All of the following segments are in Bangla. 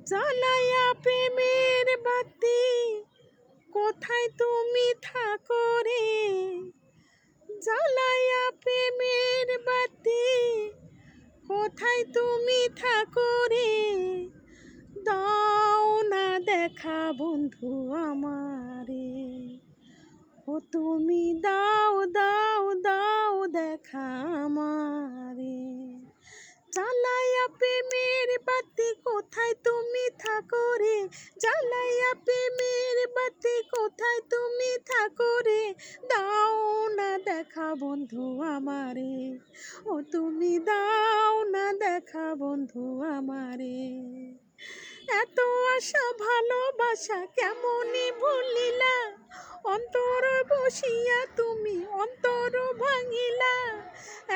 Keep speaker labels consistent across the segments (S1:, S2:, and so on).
S1: জ্বালায়া প্রেমের বাতি কোথায় তুমি থাকো রে, জ্বালায়া প্রেমের বাতি কোথায় তুমি থাকো রে, দাও না দেখা বন্ধু আমারে, ও তুমি দাও দাও দাও দেখা আমারে। জ্বালায়া প্রেমের বাতি কোথায় তুমি থাকো রে, জ্বালায়া প্রেমের বাতি কোথায় তুমি থাকো রে, দাও না দেখা বন্ধু আমারে, ও তুমি দাও না দেখা বন্ধু আমারে। এত আশা ভালোবাসা কেমনই ভুলিলা, অন্তর বসিয়া তুমি অন্তর ভাঙিলা।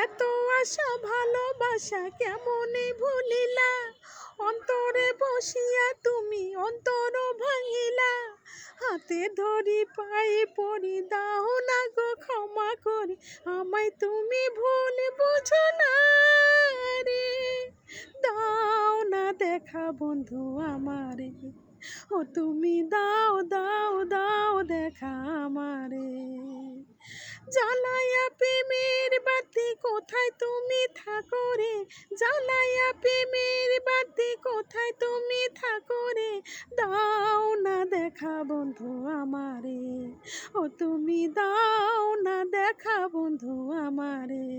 S1: এত আশা ভালোবাসা কেমনে ভুলিলা, অন্তরে বসিয়া তুমি অন্তর ভাঙিলা। হাতে ধরি পায়ে পড়ি দাও না গো ক্ষমা করি, আমায় তুমি ভুল বুঝো না রে, দাও না দেখা বন্ধু আমারে, ও তুমি দাও দাও দাও দেখা আমারে। জ্বালায়া প্রেমের বাতি কোথায় তুমি থাকো রে, জ্বালায়া প্রেমের বাতি কোথায় তুমি থাকো রে, দাও না দেখা বন্ধু আমারে, ও তুমি দাও না দেখা বন্ধু আমারে।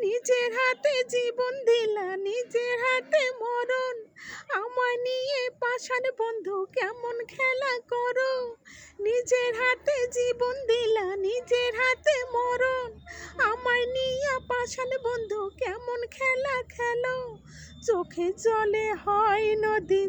S1: নিজের হাতে জীবন দিলা নিজের হাতে মরণ, আমায় নিয়ে পাষাণ বন্ধু কেমন খেলা করো। নিজের হাতে জীবন দিলা নিজের হাতে মরণ, আমায় নিয়ে পাষাণ বন্ধু কেমন খেলা খেলো। চোখে জলে হয় নদী